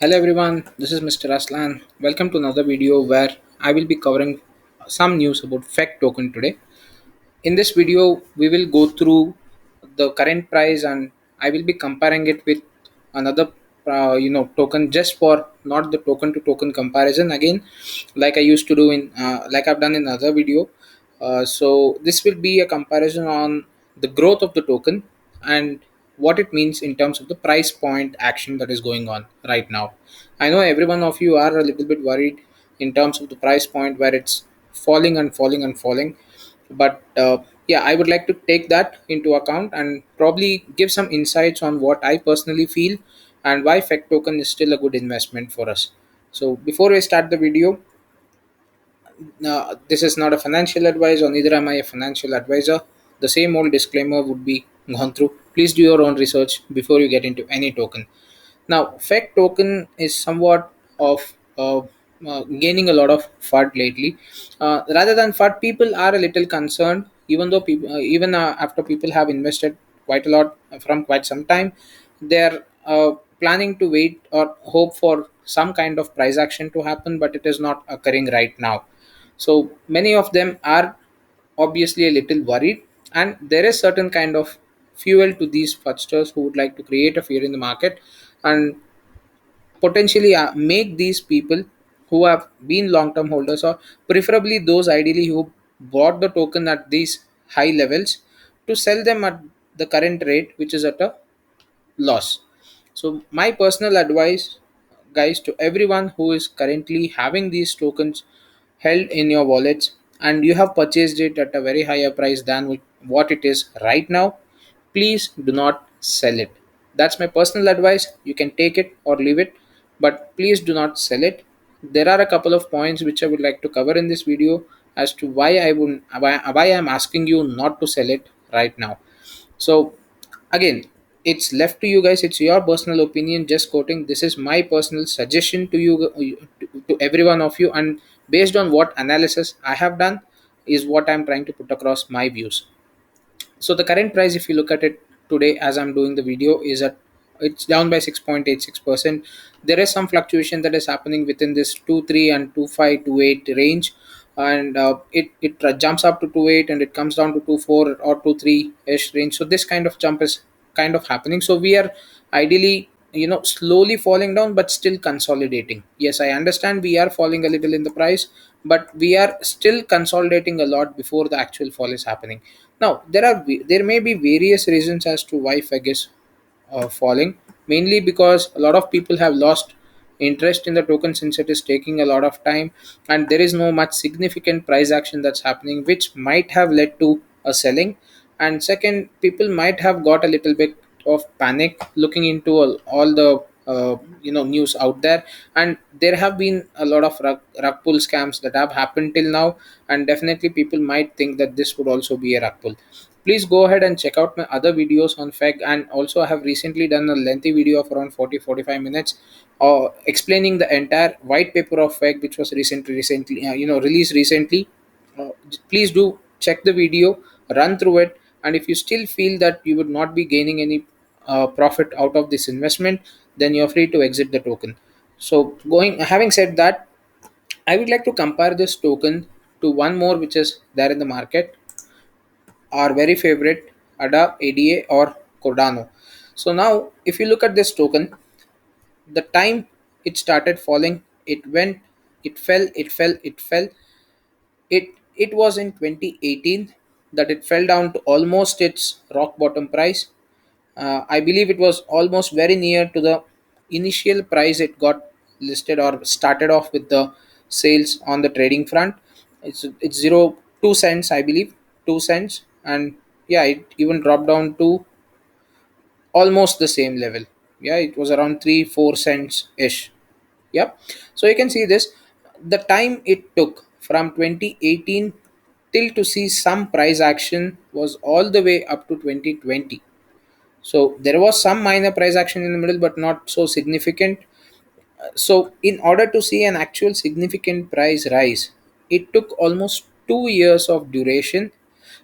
Hello everyone, this is Mr. Aslan. Welcome to another video where I will be covering some news about FEG token today. In this video, we will go through the current price and I will be comparing it with another token just for not the token to token comparison again, like I used to do in like I've done in another video. So this will be a comparison on the growth of the token and what it means in terms of the price point action that is going on right now. I know every one of you are a little bit worried in terms of the price point where it's falling and falling and falling, but yeah, I would like to take that into account and probably give some insights on what I personally feel and why FEC token is still a good investment for us. So before we start the video, this is not a financial advice, or neither am I a financial advisor. The same old disclaimer would be gone through. Please do your own research before you get into any token. Now, FEC token is somewhat of gaining a lot of FUD lately. Rather than FUD, people are a little concerned, even though people, even after people have invested quite a lot from quite some time, they're planning to wait or hope for some kind of price action to happen, but it is not occurring right now. So many of them are obviously a little worried, and there is certain kind of fuel to these fraudsters who would like to create a fear in the market and potentially make these people who have been long term holders, or preferably those ideally who bought the token at these high levels, to sell them at the current rate, which is at a loss. So my personal advice, guys, to everyone who is currently having these tokens held in your wallets and you have purchased it at a very higher price than what it is right now, please do not sell it. That's my personal advice. You can take it or leave it, but please do not sell it. There are a couple of points which I would like to cover in this video as to why I'm asking you not to sell it right now. So again, it's left to you guys, it's your personal opinion, just quoting. This is my personal suggestion to you, to every one of you, and based on what analysis I have done is what I'm trying to put across my views. So the current price, if you look at it today as I'm doing the video, is at, it's down by 6.86%. There is some fluctuation that is happening within this 23 and 2528 range, and it jumps up to 28 and it comes down to 24 or 23 ish range. So this kind of jump is kind of happening. So we are ideally, slowly falling down but still consolidating. Yes, I understand we are falling a little in the price, but we are still consolidating a lot before the actual fall is happening. Now there may be various reasons as to why FEG is falling, mainly because a lot of people have lost interest in the token since it is taking a lot of time and there is no much significant price action that's happening, which might have led to a selling. And second, people might have got a little bit of panic looking into all the news out there, and there have been a lot of rug pull scams that have happened till now, and definitely people might think that this would also be a rug pull. Please go ahead and check out my other videos on FEG, and also I have recently done a lengthy video of around 40-45 minutes explaining the entire white paper of FEG, which was recently released recently. Please do check the video, run through it, and if you still feel that you would not be gaining any profit out of this investment, then you're free to exit the token. So going having said that, I would like to compare this token to one more which is there in the market, our very favorite ADA or Cardano. So now, if you look at this token, the time it started falling, it went, it fell, it fell, it fell. It was in 2018 that it fell down to almost its rock bottom price. I believe it was almost very near to the initial price it got listed or started off with the sales on the trading front. It's 0.2 cents, I believe, 2 cents, and yeah, it even dropped down to almost the same level. Yeah, it was around 3-4 cents ish. Yep. So you can see this, the time it took from 2018 till to see some price action was all the way up to 2020. So there was some minor price action in the middle, but not so significant. So in order to see an actual significant price rise, it took almost 2 years of duration.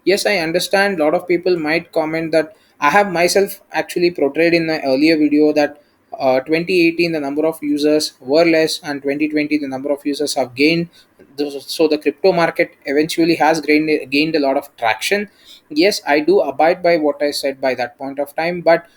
Yes, I understand a lot of people might comment that I have myself actually portrayed in my earlier video that 2018 the number of users were less, and 2020 the number of users have gained. So the crypto market eventually has gained a lot of traction. Yes, I do abide by what I said by that point of time, but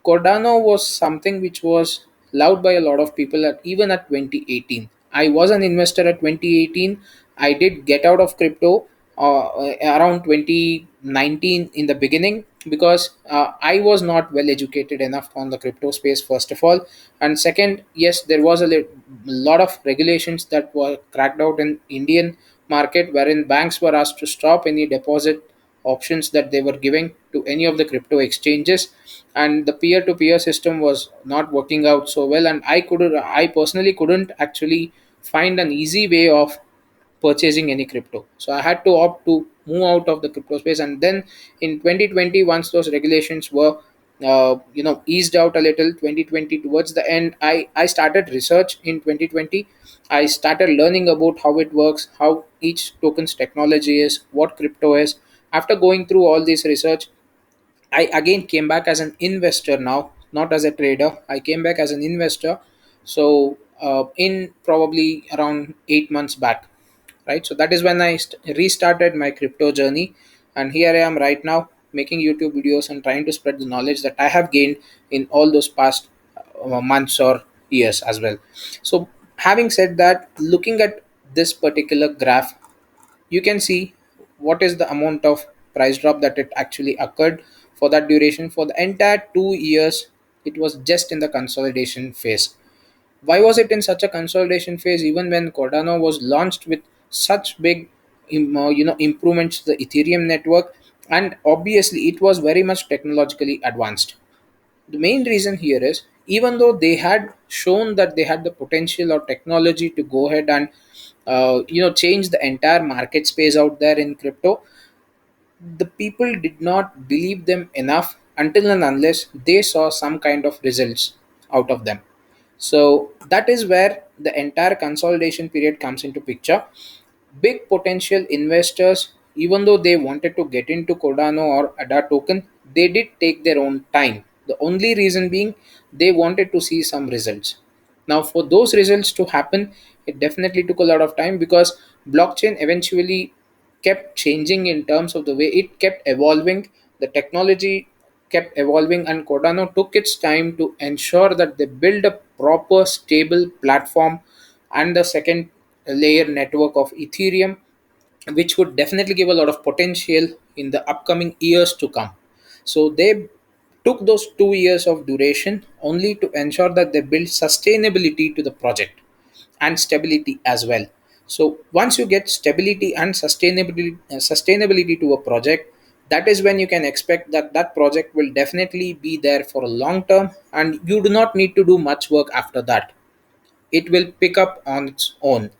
Cardano was something which was loved by a lot of people even at 2018. I was an investor at 2018. I did get out of crypto around 2019 in the beginning, because I was not well educated enough on the crypto space, first of all. And second, yes, there was lot of regulations that were cracked out in Indian market, wherein banks were asked to stop any deposit options that they were giving to any of the crypto exchanges, and the peer to peer system was not working out so well, and I personally couldn't actually find an easy way of purchasing any crypto. So I had to opt to move out of the crypto space. And then in 2020, once those regulations were eased out a little, 2020 towards the end, I started research in 2020. I started learning about how it works, how each token's technology is, what crypto is. After going through all this research, I again came back as an investor now, not as a trader. I came back as an investor. So in probably around 8 months back, right? So that is when I restarted my crypto journey, and here I am right now making YouTube videos and trying to spread the knowledge that I have gained in all those past months or years as well. So having said that, looking at this particular graph, you can see what is the amount of price drop that it actually occurred for that duration. For the entire 2 years, it was just in the consolidation phase. Why was it in such a consolidation phase even when Cardano was launched with such big improvements to the Ethereum network, and obviously it was very much technologically advanced? The main reason here is, even though they had shown that they had the potential or technology to go ahead and change the entire market space out there in crypto, the people did not believe them enough until and unless they saw some kind of results out of them. So that is where the entire consolidation period comes into picture. Big potential investors, even though they wanted to get into Cardano or ADA token, they did take their own time. The only reason being they wanted to see some results. Now, for those results to happen, it definitely took a lot of time, because blockchain eventually kept changing in terms of the way it kept evolving. The technology kept evolving, and Cardano took its time to ensure that they build a proper, stable platform and the second layer network of Ethereum, which would definitely give a lot of potential in the upcoming years to come. So they took those 2 years of duration only to ensure that they build sustainability to the project and stability as well. So once you get stability and sustainability to a project, that is when you can expect that that project will definitely be there for a long term, and you do not need to do much work after that. It will pick up on its own.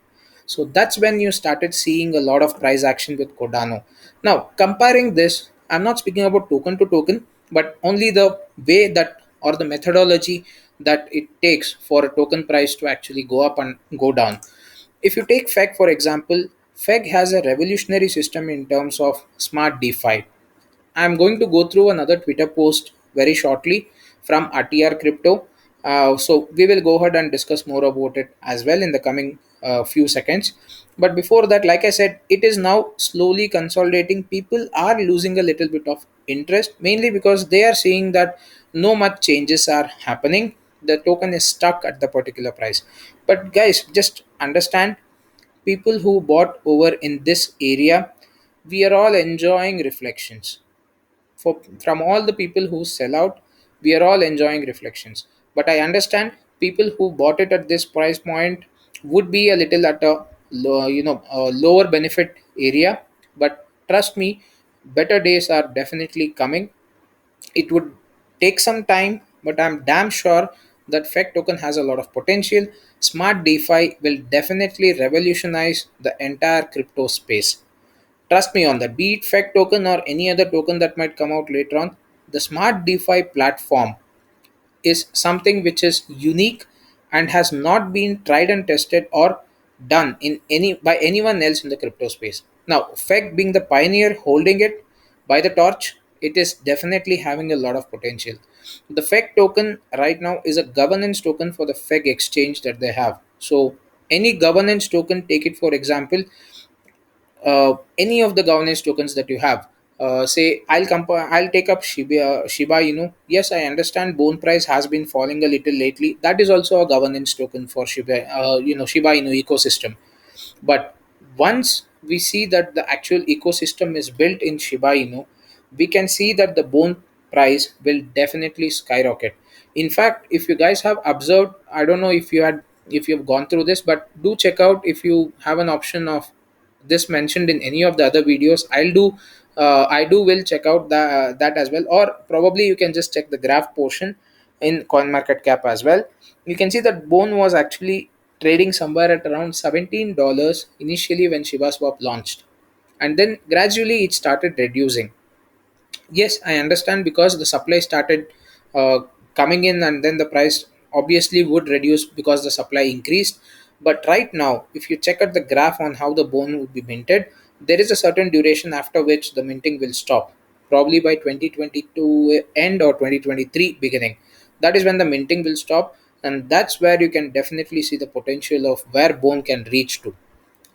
So that's when you started seeing a lot of price action with Cardano. Now, comparing this, I'm not speaking about token to token, but only the way that, or the methodology that it takes for a token price to actually go up and go down. If you take FEG for example, FEG has a revolutionary system in terms of smart DeFi. I'm going to go through another Twitter post very shortly from RTR Crypto. So we will go ahead and discuss more about it as well in the coming few seconds. But before that, like I said, it is now slowly consolidating. People are losing a little bit of interest, mainly because they are seeing that no much changes are happening. The token is stuck at the particular price. But guys, just understand, people who bought over in this area, we are all enjoying reflections from all the people who sell out. We are all enjoying reflections, but I understand people who bought it at this price point would be a little at a a lower benefit area. But trust me, better days are definitely coming. It would take some time, but I'm damn sure that FEC token has a lot of potential. Smart DeFi will definitely revolutionize the entire crypto space. Trust me on that. Be it FEC token or any other token that might come out later on, the smart DeFi platform is something which is unique and has not been tried and tested or done in any by anyone else in the crypto space. Now, FEC being the pioneer holding it by the torch, it is definitely having a lot of potential. The FEG token right now is a governance token for the FEG exchange that they have. So any governance token, take it for example, any of the governance tokens that you have. Say I'll take up Shiba Inu. Yes, I understand bone price has been falling a little lately. That is also a governance token for Shiba Inu ecosystem. But once we see that the actual ecosystem is built in Shiba Inu, we can see that the bone price will definitely skyrocket. In fact, if you guys have observed, I don't know if you've gone through this, but do check out if you have an option of this mentioned in any of the other videos. I do will check out that as well, or probably you can just check the graph portion in CoinMarketCap as well. You can see that bone was actually trading somewhere at around $17 initially when Shiba Swap launched, and then gradually it started reducing. Yes, I understand, because the supply started uh, coming in, and then the price obviously would reduce because the supply increased. But right now, if you check out the graph on how the bone would be minted, there is a certain duration after which the minting will stop, probably by 2022 end or 2023 beginning. That is when the minting will stop, and that's where you can definitely see the potential of where bone can reach to.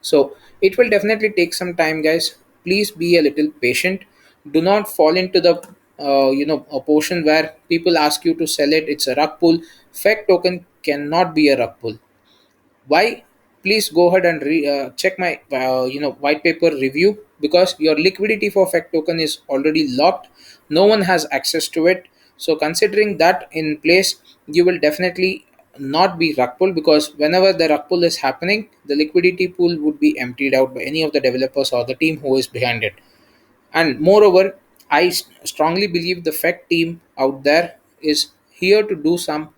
So it will definitely take some time, guys. Please be a little patient. Do not fall into the a portion where people ask you to sell it. It's a rug pull. FEC token cannot be a rug pull. Why? Please go ahead and check my white paper review, because your liquidity for FEC token is already locked. No one has access to it. So considering that in place, you will definitely not be rug pull, because whenever the rug pull is happening, the liquidity pool would be emptied out by any of the developers or the team who is behind it. And moreover, strongly believe the FEC team out there is here to do some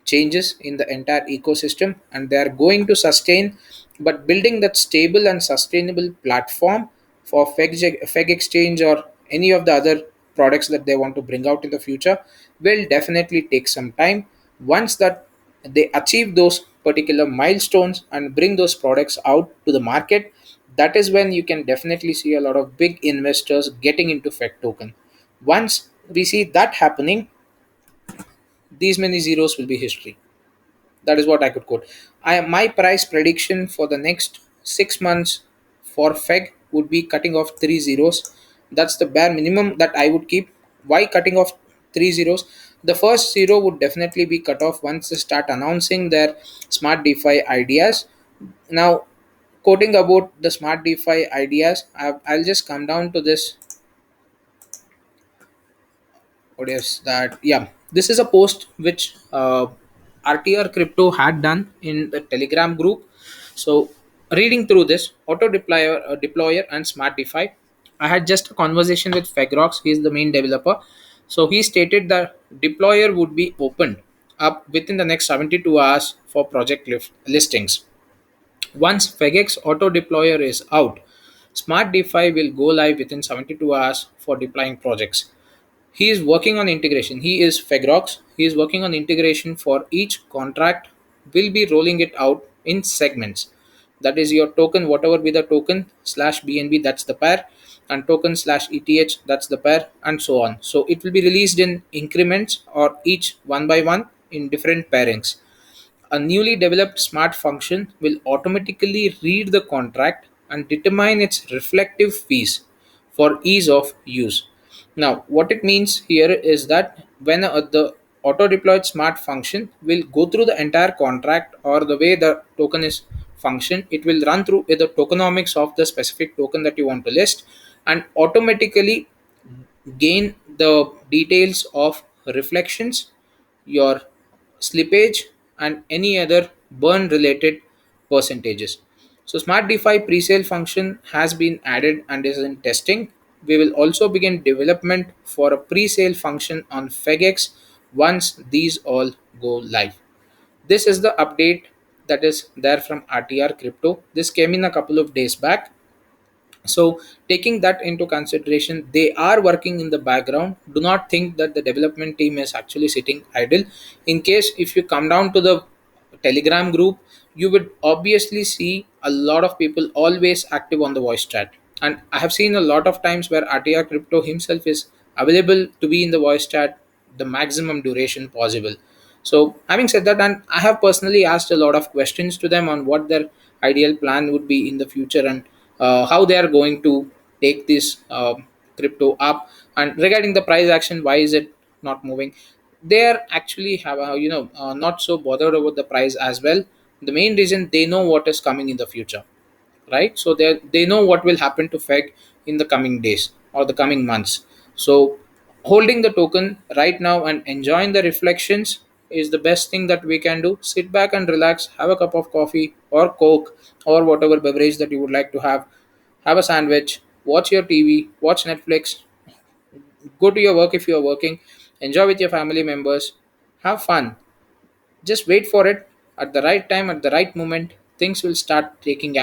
changes in the entire ecosystem, and they are going to sustain. But building that stable and sustainable platform for FEG exchange or any of the other products that they want to bring out in the future will definitely take some time. Once that they achieve those particular milestones and bring those products out to the market, that is when you can definitely see a lot of big investors getting into FEC token. Once we see that happening, these many zeros will be history. That is what I could quote. My price prediction for the next 6 months for FEG would be cutting off three zeros. That's the bare minimum that I would keep. Why cutting off three zeros? The first zero would definitely be cut off once they start announcing their smart DeFi ideas. Now, quoting about the smart DeFi ideas, I'll just come down to this. What is that? Yeah, this is a post which RTR Crypto had done in the Telegram group. So, reading through this, deployer and smart DeFi, I had just a conversation with Fegrox. He is the main developer. So he stated that deployer would be opened up within the next 72 hours for project listings. Once FEGEX auto deployer is out, Smart DeFi will go live within 72 hours for deploying projects. He is working on integration. He is Fegrox. He is working on integration for each contract. Will be rolling it out in segments. That is your token, whatever be the token slash BNB, that's the pair, and token slash ETH, that's the pair, and so on. So it will be released in increments or each one by one in different pairings. A newly developed smart function will automatically read the contract and determine its reflective fees for ease of use. Now, what it means here is that when the auto deployed smart function will go through the entire contract, or the way the token is function, it will run through the tokenomics of the specific token that you want to list, and automatically gain the details of reflections, your slippage, and any other burn related percentages. So smart DeFi pre-sale function has been added and is in testing. We will also begin development for a pre-sale function on FEGX once these all go live. This is the update that is there from RTR Crypto. This came in a couple of days back. So taking that into consideration, they are working in the background. Do not think that the development team is actually sitting idle. In case if you come down to the Telegram group, you would obviously see a lot of people always active on the voice chat. And I have seen a lot of times where RTR Crypto himself is available to be in the voice chat the maximum duration possible. So, having said that, and I have personally asked a lot of questions to them on what their ideal plan would be in the future, and how they are going to take this crypto up. And regarding the price action, why is it not moving? They are actually have not so bothered about the price as well. The main reason, they know what is coming in the future, right? So they know what will happen to FEG in the coming days or the coming months. So holding the token right now and enjoying the reflections is the best thing that we can do. Sit back and relax, have a cup of coffee or coke or whatever beverage that you would like to have a sandwich, watch your TV, watch Netflix, go to your work if you are working, enjoy with your family members, have fun. Just wait for it. At the right time, at the right moment, things will start taking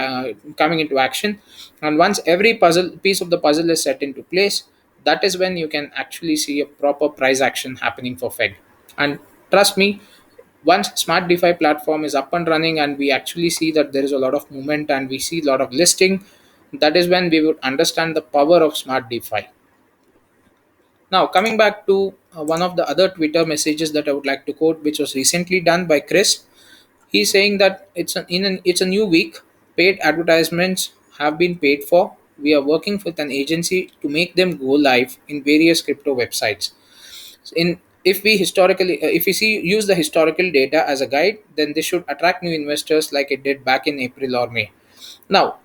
coming into action. And once every puzzle piece of the puzzle is set into place, that is when you can actually see a proper price action happening for FED. And trust me, once smart DeFi platform is up and running and we actually see that there is a lot of movement and we see a lot of listing, that is when we would understand the power of smart DeFi. Now, coming back to one of the other Twitter messages that I would like to quote, which was recently done by Chris. He's saying that it's a new week. Paid advertisements have been paid for. We are working with an agency to make them go live in various crypto websites. In if we historically if we see use the historical data as a guide, then this should attract new investors like it did back in April or May. Now,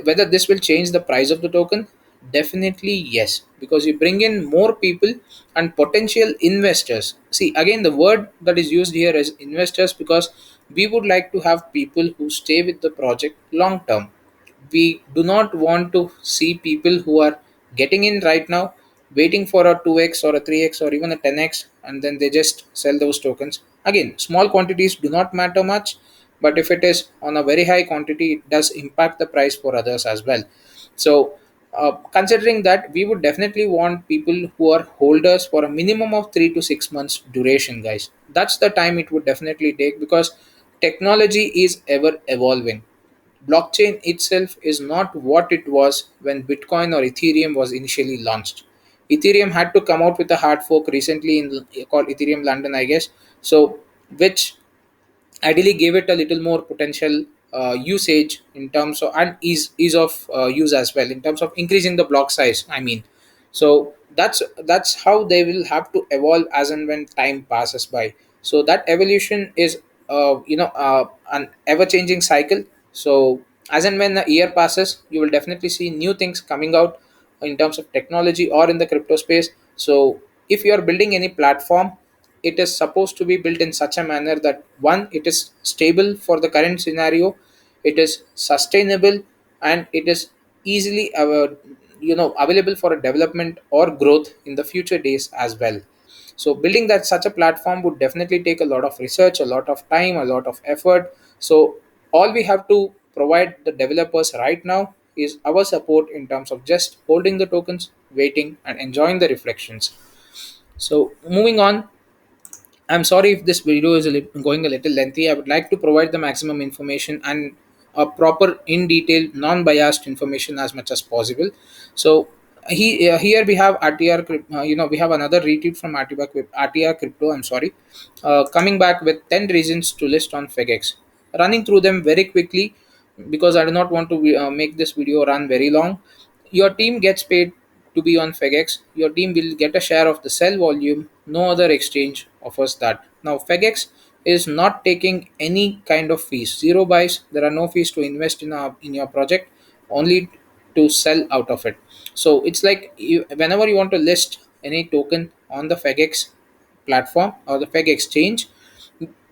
whether this will change the price of the token, definitely yes, because you bring in more people and potential investors. See, again, the word that is used here is investors, because we would like to have people who stay with the project long term. We do not want to see people who are getting in right now, waiting for a 2x or a 3x or even a 10x, and then they just sell those tokens. Again, small quantities do not matter much, but if it is on a very high quantity, it does impact the price for others as well. So considering that, we would definitely want people who are holders for a minimum of 3 to 6 months duration, guys. That's the time it would definitely take, because technology is ever evolving. Blockchain itself is not what it was when Bitcoin or Ethereum was initially launched. Ethereum had to come out with a hard fork recently called Ethereum London, I guess. So, which ideally gave it a little more potential usage in terms of, and ease of use as well, in terms of increasing the block size, I mean. So that's how they will have to evolve as and when time passes by. So that evolution is an ever changing cycle. So as and when the year passes, you will definitely see new things coming out in terms of technology or in the crypto space. So if you are building any platform, it is supposed to be built in such a manner that, one, it is stable for the current scenario, it is sustainable, and it is easily available for a development or growth in the future days as well. So building that such a platform would definitely take a lot of research, a lot of time, a lot of effort. So all we have to provide the developers right now is our support in terms of just holding the tokens, waiting, and enjoying the reflections. So moving on, I'm sorry if this video is going a little lengthy. I would like to provide the maximum information and a proper, in detail, non-biased information as much as possible. So here we have RTR. We have another retweet from RTR Crypto. I'm sorry, coming back with 10 reasons to list on FEGX. Running through them very quickly, because I do not want to make this video run very long. Your team gets paid to be on FEGX. Your team will get a share of the sell volume. No other exchange offers that. Now, FEGX is not taking any kind of fees. Zero buys. There are no fees to invest in your project, only to sell out of it. So it's like whenever you want to list any token on the FEGX platform or the FEG exchange,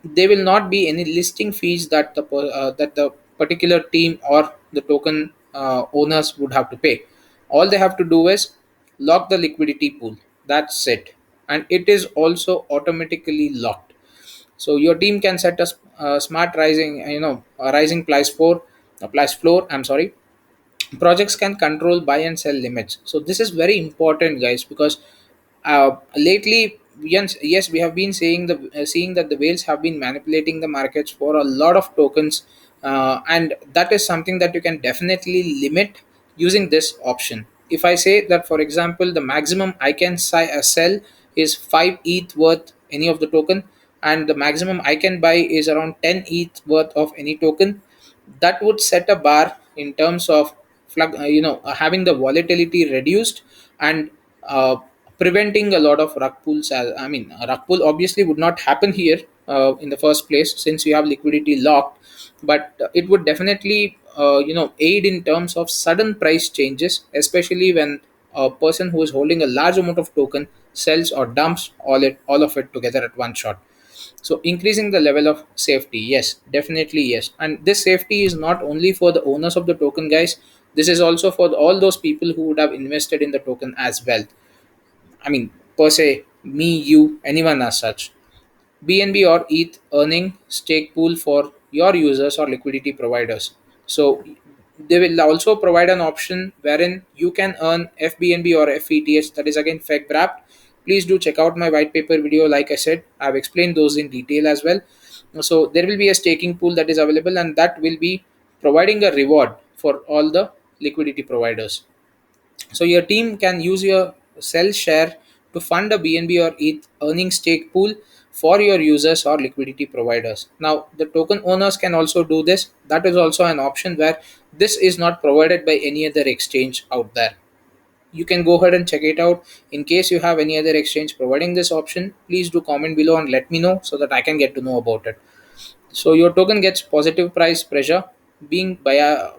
there will not be any listing fees that the particular team or the token owners would have to pay. All they have to do is lock the liquidity pool. That's it, and it is also automatically locked. So your team can set a smart rising, a rising price floor, a price floor. I'm sorry. Projects can control buy and sell limits. So this is very important, guys, because lately, yes, we have been seeing that the whales have been manipulating the markets for a lot of tokens, and that is something that you can definitely limit using this option. if I say that, for example, the maximum I can sell is 5 ETH worth any of the token, and the maximum I can buy is around 10 ETH worth of any token, that would set a bar in terms of having the volatility reduced, and uh, preventing a lot of rug pulls. I mean, a rug pull obviously would not happen here in the first place, since you have liquidity locked, but it would definitely aid in terms of sudden price changes, especially when a person who is holding a large amount of token sells or dumps all of it together at one shot. So increasing the level of safety, yes, definitely yes. And this safety is not only for the owners of the token, guys. This is also for all those people who would have invested in the token as well. I mean, per se, me, you, anyone as such. BNB or ETH earning stake pool for your users or liquidity providers. So they will also provide an option wherein you can earn FBNB or FETH, that is again FEG wrapped. Please do check out my white paper video. Like I said, I've explained those in detail as well. So there will be a staking pool that is available, and that will be providing a reward for all the liquidity providers. So your team can use your sell share to fund a BNB or ETH earning stake pool for your users or liquidity providers. Now, the token owners can also do this. That is also an option where this is not provided by any other exchange out there. You can go ahead and check it out. In case you have any other exchange providing this option, please do comment below and let me know so that I can get to know about it. So your token gets positive price pressure being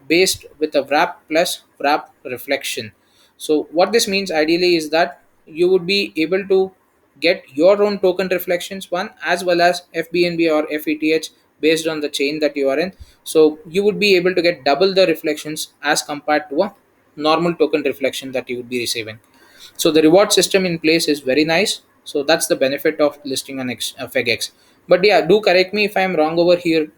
based with a wrap plus wrap reflection. So what this means ideally is that you would be able to get your own token reflections one, as well as FBNB or FETH based on the chain that you are in. So you would be able to get double the reflections as compared to a normal token reflection that you would be receiving. So the reward system in place is very nice. So that's the benefit of listing on FEGX. But yeah, do correct me if I'm wrong over here,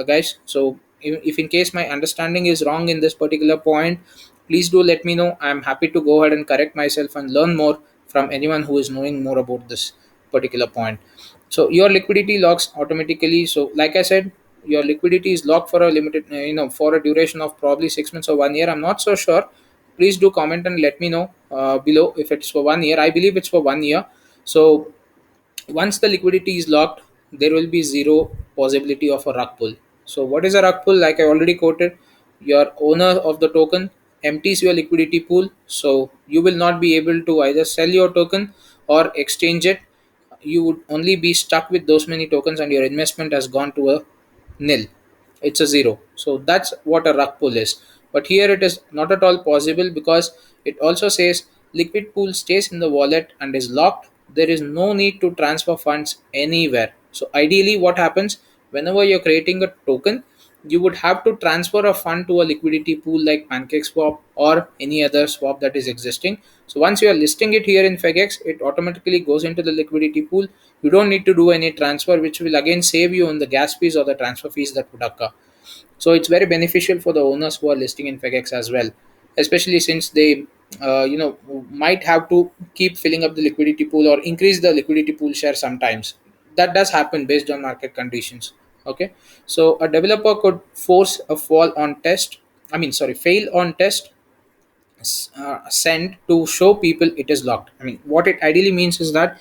guys. So if in case my understanding is wrong in this particular point, please do let me know. I'm happy to go ahead and correct myself and learn more from anyone who is knowing more about this particular point. So your liquidity locks automatically. So like I said, your liquidity is locked for a limited, for a duration of probably 6 months or 1 year. I'm not so sure. Please do comment and let me know below if it's for 1 year. I believe it's for 1 year. So once the liquidity is locked, there will be zero possibility of a rug pull. So what is a rug pull? Like I already quoted, your owner of the token empties your liquidity pool, so you will not be able to either sell your token or exchange it. You would only be stuck with those many tokens, and your investment has gone to a nil. It's a zero. So that's what a rug pull is. But here it is not at all possible, because it also says liquid pool stays in the wallet and is locked. There is no need to transfer funds anywhere. So ideally what happens, whenever you're creating a token, you would have to transfer a fund to a liquidity pool like PancakeSwap or any other swap that is existing. So once you are listing it here in FEGX, it automatically goes into the liquidity pool. You don't need to do any transfer, which will again save you on the gas fees or the transfer fees that would occur. So it's very beneficial for the owners who are listing in FEGX as well, especially since they might have to keep filling up the liquidity pool or increase the liquidity pool share sometimes. That does happen based on market conditions. Okay, so a developer could force a fall on test, fail on test, send to show people it is locked. I mean, what it ideally means is that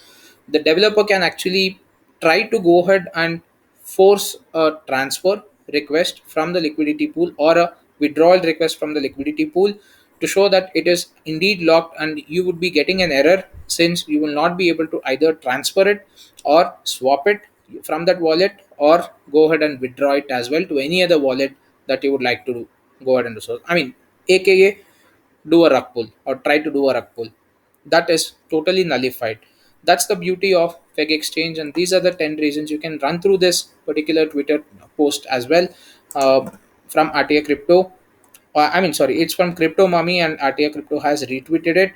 the developer can actually try to go ahead and force a transfer request from the liquidity pool or a withdrawal request from the liquidity pool to show that it is indeed locked, and you would be getting an error since you will not be able to either transfer it or swap it from that wallet, or go ahead and withdraw it as well to any other wallet that you would like to go ahead and do so. I mean, aka do a rug pull or try to do a rug pull. That is totally nullified. That's the beauty of FEG exchange, and these are the 10 reasons. You can run through this particular Twitter post as well, from RTA Crypto. It's from Crypto Mummy, and RTA Crypto has retweeted it.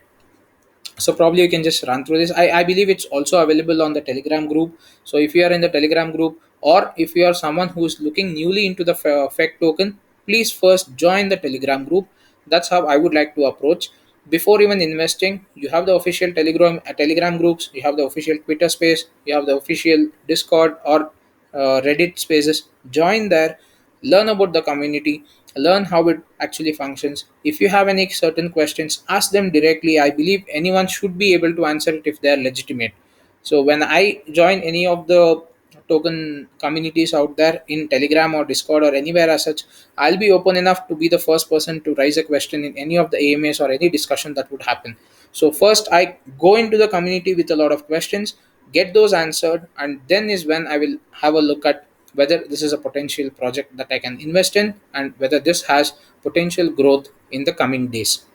So probably you can just run through this. I believe it's also available on the Telegram group. So if you are in the Telegram group, or if you are someone who is looking newly into the FEC token, please first join the Telegram group. That's how I would like to approach. Before even investing, you have the official Telegram groups, you have the official Twitter space, you have the official Discord or Reddit spaces. Join there, learn about the community, learn how it actually functions. If you have any certain questions, ask them directly. I believe anyone should be able to answer it if they are legitimate. So when I join any of the token communities out there in Telegram or Discord or anywhere as such, I'll be open enough to be the first person to raise a question in any of the AMAs or any discussion that would happen. So first I go into the community with a lot of questions, get those answered, and then is when I will have a look at whether this is a potential project that I can invest in and whether this has potential growth in the coming days.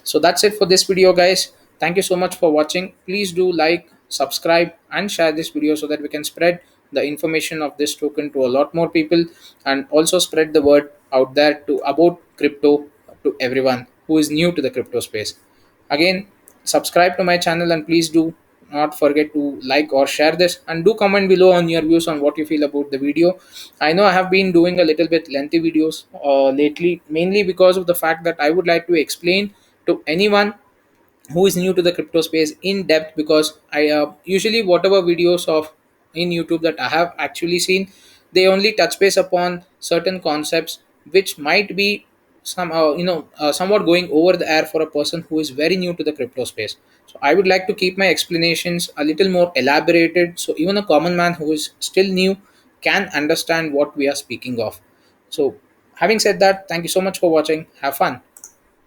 So that's it for this video, guys. Thank you so much for watching. Please do like, subscribe, and share this video so that we can spread the information of this token to a lot more people, and also spread the word out there to about crypto to everyone who is new to the crypto space. Again, subscribe to my channel, and please do not forget to like or share this, and do comment below on your views on what you feel about the video. I know I have been doing a little bit lengthy videos lately, mainly because of the fact that I would like to explain to anyone who is new to the crypto space in depth, because I usually whatever videos of in YouTube that I have actually seen, they only touch base upon certain concepts which might be somehow somewhat going over the air for a person who is very new to the crypto space. So I would like to keep my explanations a little more elaborated, so even a common man who is still new can understand what we are speaking of. So having said that, thank you so much for watching. Have fun.